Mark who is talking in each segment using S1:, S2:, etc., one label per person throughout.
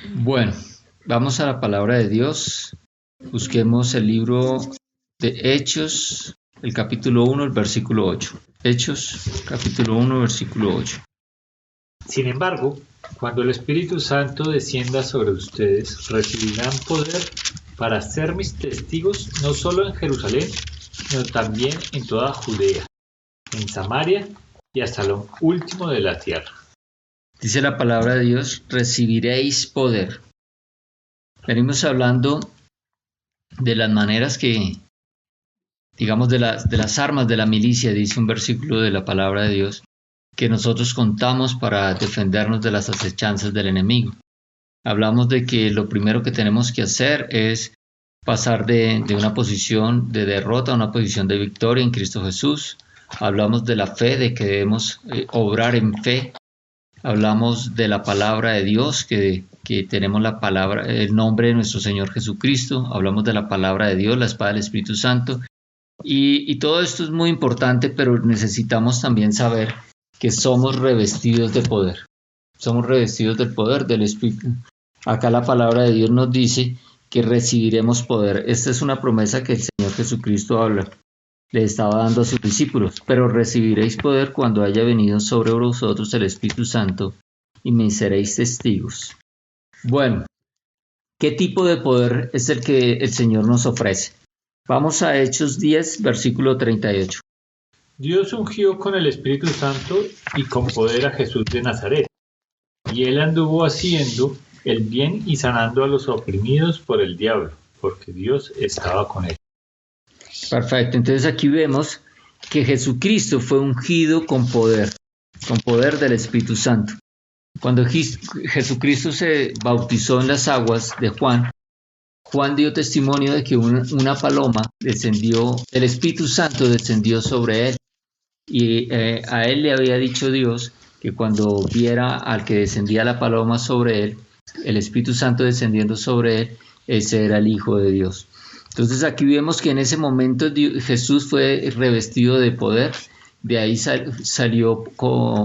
S1: Bueno, vamos a la palabra de Dios. Busquemos el libro de Hechos, el capítulo 1, el versículo 8. Hechos, capítulo 1, versículo 8.
S2: Sin embargo, cuando el Espíritu Santo descienda sobre ustedes, recibirán poder para ser mis testigos no solo en Jerusalén, sino también en toda Judea, en Samaria y hasta lo último de la tierra.
S1: Dice la palabra de Dios, recibiréis poder. Venimos hablando de las maneras que, digamos, de las armas de la milicia, dice un versículo de la palabra de Dios, que nosotros contamos para defendernos de las acechanzas del enemigo. Hablamos de que lo primero que tenemos que hacer es pasar de una posición de derrota a una posición de victoria en Cristo Jesús. Hablamos de la fe, de que debemos obrar en fe. Hablamos de la palabra de Dios, que tenemos la palabra, el nombre de nuestro Señor Jesucristo. Hablamos de la palabra de Dios, la espada del Espíritu Santo. Y todo esto es muy importante, pero necesitamos también saber que somos revestidos de poder. Somos revestidos del poder del Espíritu. Acá la palabra de Dios nos dice que recibiremos poder. Esta es una promesa que el Señor Jesucristo le estaba dando a sus discípulos. Pero recibiréis poder cuando haya venido sobre vosotros el Espíritu Santo y me seréis testigos. Bueno, ¿qué tipo de poder es el que el Señor nos ofrece? Vamos a Hechos 10, versículo 38.
S2: Dios ungió con el Espíritu Santo y con poder a Jesús de Nazaret, y él anduvo haciendo el bien y sanando a los oprimidos por el diablo, porque Dios estaba con él.
S1: Perfecto, entonces aquí vemos que Jesucristo fue ungido con poder del Espíritu Santo. Cuando Jesucristo se bautizó en las aguas de Juan dio testimonio de que una paloma descendió, el Espíritu Santo descendió sobre él. Y a él le había dicho Dios que cuando viera al que descendía la paloma sobre él, el Espíritu Santo descendiendo sobre él, ese era el Hijo de Dios. Entonces aquí vemos que en ese momento Jesús fue revestido de poder, de ahí salió,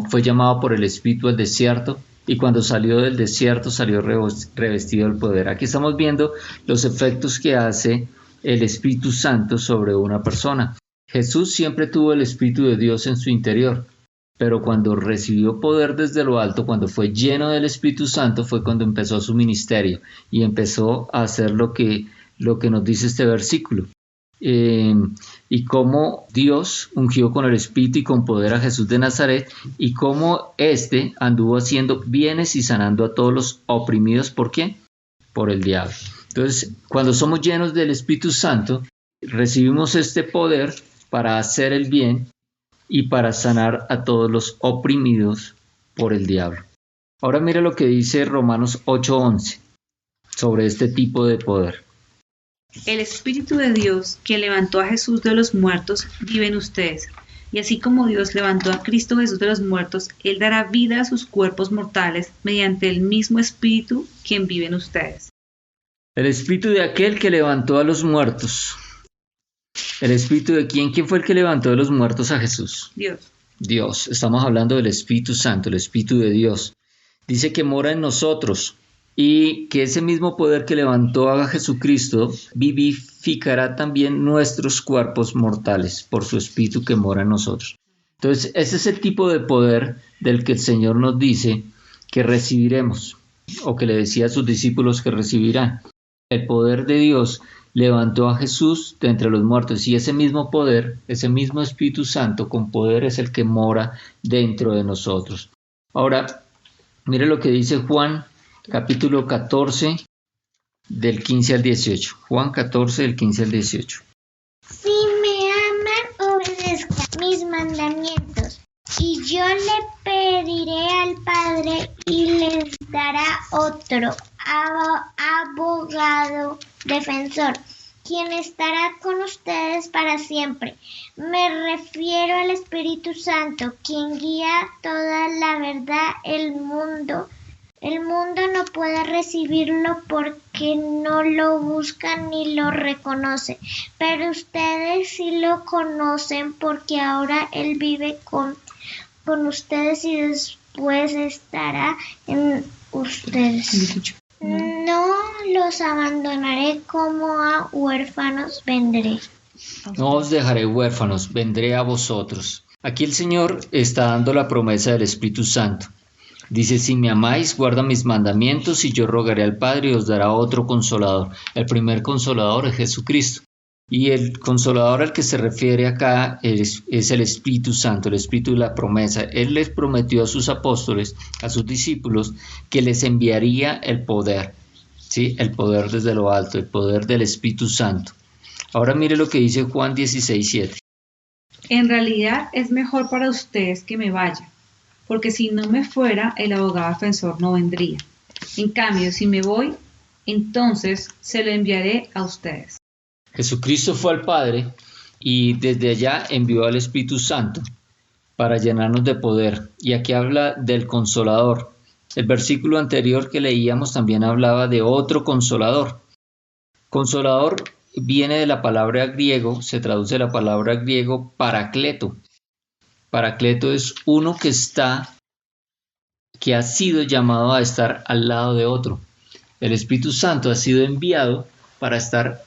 S1: fue llamado por el Espíritu al desierto, y cuando salió del desierto salió revestido del poder. Aquí estamos viendo los efectos que hace el Espíritu Santo sobre una persona. Jesús siempre tuvo el Espíritu de Dios en su interior, pero cuando recibió poder desde lo alto, cuando fue lleno del Espíritu Santo, fue cuando empezó su ministerio y empezó a hacer lo que nos dice este versículo. Y cómo Dios ungió con el Espíritu y con poder a Jesús de Nazaret, y cómo éste anduvo haciendo bienes y sanando a todos los oprimidos. ¿Por quién? Por el diablo. Entonces, cuando somos llenos del Espíritu Santo, recibimos este poder para hacer el bien y para sanar a todos los oprimidos por el diablo. Ahora mira lo que dice Romanos 8:11 sobre este tipo de poder.
S3: El Espíritu de Dios que levantó a Jesús de los muertos vive en ustedes. Y así como Dios levantó a Cristo Jesús de los muertos, Él dará vida a sus cuerpos mortales mediante el mismo Espíritu quien vive en ustedes.
S1: El Espíritu de aquel que levantó a los muertos. ¿El Espíritu de quién? ¿Quién fue el que levantó de los muertos a Jesús? Dios. Estamos hablando del Espíritu Santo, el Espíritu de Dios. Dice que mora en nosotros y que ese mismo poder que levantó a Jesucristo vivificará también nuestros cuerpos mortales por su Espíritu que mora en nosotros. Entonces, ese es el tipo de poder del que el Señor nos dice que recibiremos, o que le decía a sus discípulos que recibirán. El poder de Dios levantó a Jesús de entre los muertos, y ese mismo poder, ese mismo Espíritu Santo con poder es el que mora dentro de nosotros. Ahora, mire lo que dice Juan, capítulo 14, del 15 al 18. Juan 14, del 15 al 18.
S4: Si me aman, obedezcan mis mandamientos, y yo le pediré al Padre y les dará otro abogado defensor, quien estará con ustedes para siempre. Me refiero al Espíritu Santo, quien guía toda la verdad. El mundo no puede recibirlo porque no lo buscan ni lo reconoce, pero ustedes sí lo conocen porque ahora Él vive con ustedes y después estará en ustedes. los abandonaré, como a huérfanos vendré.
S1: No os dejaré huérfanos, vendré a vosotros. Aquí el Señor está dando la promesa del Espíritu Santo. Dice, si me amáis, guarda mis mandamientos y yo rogaré al Padre y os dará otro consolador. El primer consolador es Jesucristo. Y el consolador al que se refiere acá es el Espíritu Santo, el Espíritu de la promesa. Él les prometió a sus apóstoles, a sus discípulos, que les enviaría el poder, ¿sí? El poder desde lo alto, el poder del Espíritu Santo. Ahora mire lo que dice Juan 16:7.
S3: En realidad es mejor para ustedes que me vaya, porque si no me fuera, el abogado defensor no vendría. En cambio, si me voy, entonces se lo enviaré a ustedes.
S1: Jesucristo fue al Padre y desde allá envió al Espíritu Santo para llenarnos de poder. Y aquí habla del Consolador. El versículo anterior que leíamos también hablaba de otro Consolador. Consolador viene de la palabra griego, se traduce la palabra griego paracleto. Paracleto es uno que ha sido llamado a estar al lado de otro. El Espíritu Santo ha sido enviado para estar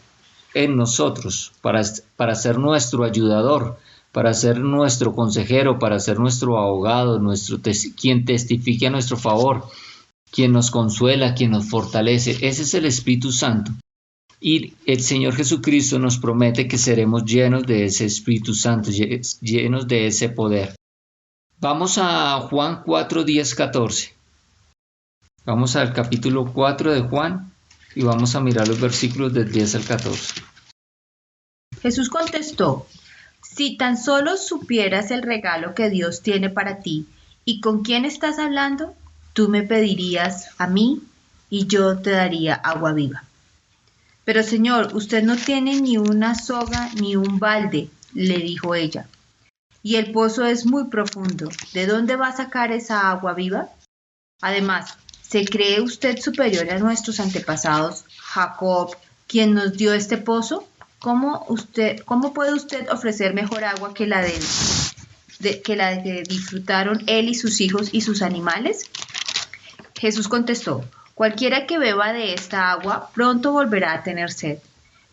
S1: en nosotros, para ser nuestro ayudador, para ser nuestro consejero, para ser nuestro abogado, quien testifique a nuestro favor, quien nos consuela, quien nos fortalece. Ese es el Espíritu Santo. Y el Señor Jesucristo nos promete que seremos llenos de ese Espíritu Santo, llenos de ese poder. Vamos a Juan 4, 10, 14. Vamos al capítulo 4 de Juan y vamos a mirar los versículos del 10 al 14.
S5: Jesús contestó, si tan solo supieras el regalo que Dios tiene para ti y con quién estás hablando, tú me pedirías a mí y yo te daría agua viva. Pero Señor, usted no tiene ni una soga ni un balde, le dijo ella. Y el pozo es muy profundo. ¿De dónde va a sacar esa agua viva? Además, ¿se cree usted superior a nuestros antepasados, Jacob, quien nos dio este pozo? ¿Cómo puede usted ofrecer mejor agua que la que disfrutaron él y sus hijos y sus animales? Jesús contestó, cualquiera que beba de esta agua pronto volverá a tener sed,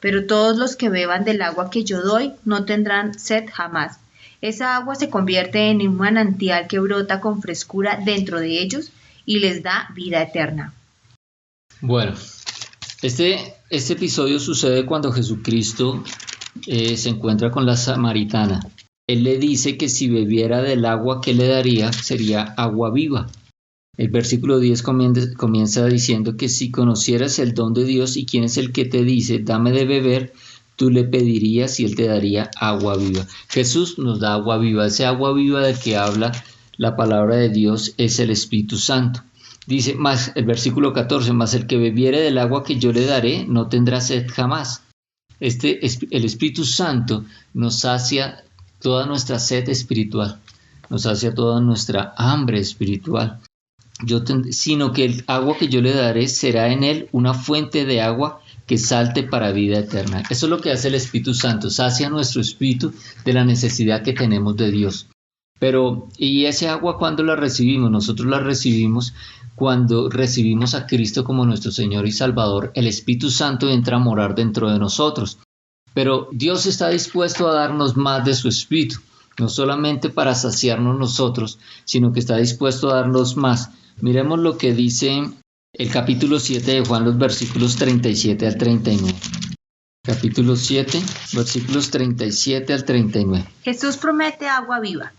S5: pero todos los que beban del agua que yo doy no tendrán sed jamás. Esa agua se convierte en un manantial que brota con frescura dentro de ellos y les da vida eterna.
S1: Bueno, este episodio sucede cuando Jesucristo se encuentra con la samaritana. Él le dice que si bebiera del agua que le daría sería agua viva. El versículo 10 comienza diciendo que si conocieras el don de Dios y quién es el que te dice, dame de beber, tú le pedirías y él te daría agua viva. Jesús nos da agua viva. Ese agua viva del que habla la palabra de Dios es el Espíritu Santo. Dice más el versículo 14, más el que bebiere del agua que yo le daré no tendrá sed jamás. El Espíritu Santo nos sacia toda nuestra sed espiritual, nos sacia toda nuestra hambre espiritual. Sino que el agua que yo le daré será en él una fuente de agua que salte para vida eterna. Eso es lo que hace el Espíritu Santo, sacia nuestro espíritu de la necesidad que tenemos de Dios. ¿Y ese agua cuándo la recibimos? Nosotros la recibimos cuando recibimos a Cristo como nuestro Señor y Salvador. El Espíritu Santo entra a morar dentro de nosotros. Pero Dios está dispuesto a darnos más de su Espíritu, no solamente para saciarnos nosotros, sino que está dispuesto a darnos más. Miremos lo que dice el capítulo 7 de Juan, los versículos 37 al 39. Capítulo 7, versículos 37 al 39.
S5: Jesús promete agua viva.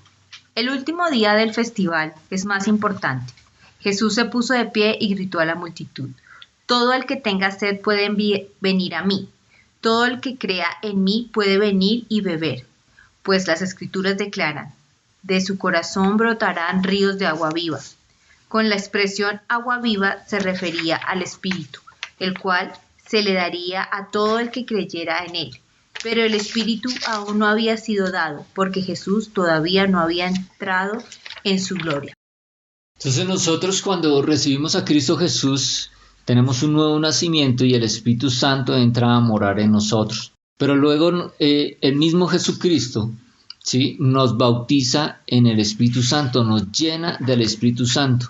S5: El último día del festival es más importante. Jesús se puso de pie y gritó a la multitud. Todo el que tenga sed puede venir a mí. Todo el que crea en mí puede venir y beber. Pues las Escrituras declaran, de su corazón brotarán ríos de agua viva. Con la expresión agua viva se refería al Espíritu, el cual se le daría a todo el que creyera en él. Pero el Espíritu aún no había sido dado, porque Jesús todavía no había entrado en su gloria.
S1: Entonces nosotros cuando recibimos a Cristo Jesús, tenemos un nuevo nacimiento y el Espíritu Santo entra a morar en nosotros. Pero luego el mismo Jesucristo, ¿sí?, nos bautiza en el Espíritu Santo, nos llena del Espíritu Santo.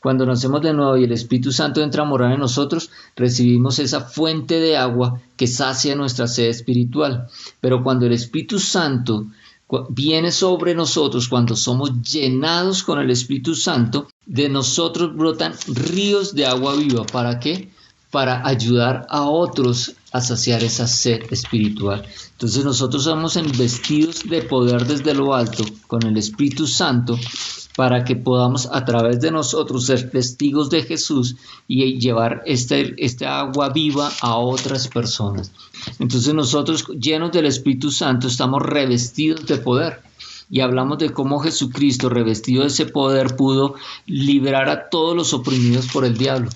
S1: Cuando nacemos de nuevo y el Espíritu Santo entra a morar en nosotros, recibimos esa fuente de agua que sacia nuestra sed espiritual. Pero cuando el Espíritu Santo viene sobre nosotros, cuando somos llenados con el Espíritu Santo, de nosotros brotan ríos de agua viva. ¿Para qué? Para ayudar a otros a saciar esa sed espiritual. Entonces nosotros somos investidos de poder desde lo alto con el Espíritu Santo para que podamos a través de nosotros ser testigos de Jesús y llevar esta agua viva a otras personas. Entonces nosotros, llenos del Espíritu Santo, estamos revestidos de poder. Y hablamos de cómo Jesucristo, revestido de ese poder, pudo liberar a todos los oprimidos por el diablo.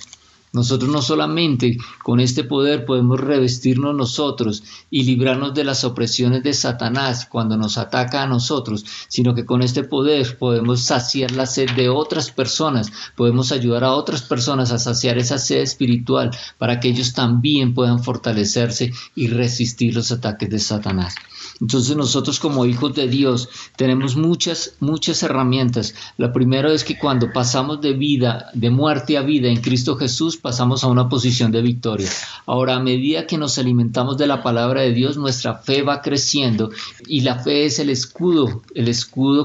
S1: Nosotros no solamente con este poder podemos revestirnos nosotros y librarnos de las opresiones de Satanás cuando nos ataca a nosotros, sino que con este poder podemos saciar la sed de otras personas, podemos ayudar a otras personas a saciar esa sed espiritual para que ellos también puedan fortalecerse y resistir los ataques de Satanás. Entonces nosotros como hijos de Dios tenemos muchas herramientas. La primera es que cuando pasamos de muerte a vida en Cristo Jesús, pasamos a una posición de victoria. Ahora, a medida que nos alimentamos de la palabra de Dios, nuestra fe va creciendo y la fe es el escudo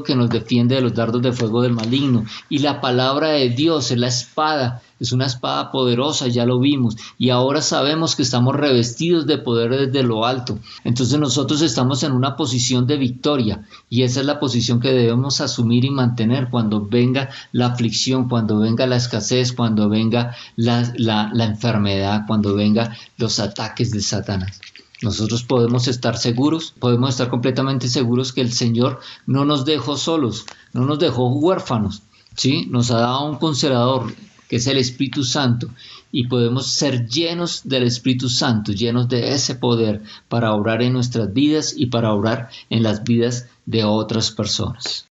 S1: que nos defiende de los dardos de fuego del maligno. Y la palabra de Dios es la espada. Es una espada poderosa, ya lo vimos, y ahora sabemos que estamos revestidos de poder desde lo alto. Entonces nosotros estamos en una posición de victoria, y esa es la posición que debemos asumir y mantener cuando venga la aflicción, cuando venga la escasez, cuando venga la enfermedad, cuando venga los ataques de Satanás. Nosotros podemos estar seguros, podemos estar completamente seguros que el Señor no nos dejó solos, no nos dejó huérfanos, ¿sí? Nos ha dado un consolador, que es el Espíritu Santo, y podemos ser llenos del Espíritu Santo, llenos de ese poder para obrar en nuestras vidas y para obrar en las vidas de otras personas.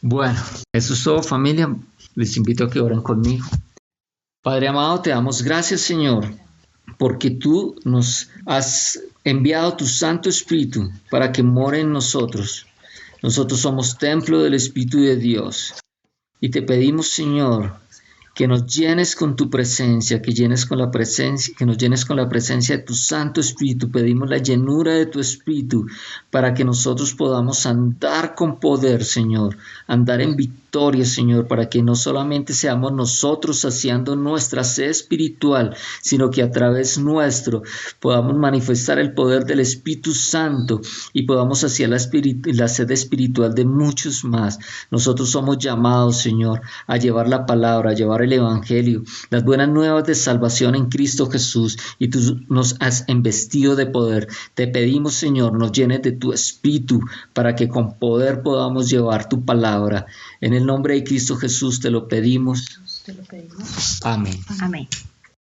S1: Bueno, eso es todo, familia. Les invito a que oren conmigo. Padre amado, te damos gracias, Señor, porque tú nos has enviado tu Santo Espíritu para que more en nosotros. Nosotros somos templo del Espíritu de Dios. Y te pedimos, Señor, que nos llenes con tu presencia, que nos llenes con la presencia de tu Santo Espíritu. Pedimos la llenura de tu Espíritu para que nosotros podamos andar con poder, Señor, andar en victoria, Señor, para que no solamente seamos nosotros saciando nuestra sed espiritual, sino que a través nuestro podamos manifestar el poder del Espíritu Santo y podamos saciar la sed espiritual de muchos más. Nosotros somos llamados, Señor, a llevar la palabra, a llevar el Evangelio, las buenas nuevas de salvación en Cristo Jesús, y tú nos has investido de poder. Te pedimos, Señor, nos llenes de tu Espíritu para que con poder podamos llevar tu palabra. En el nombre de Cristo Jesús te lo pedimos. Amén.
S5: Amén.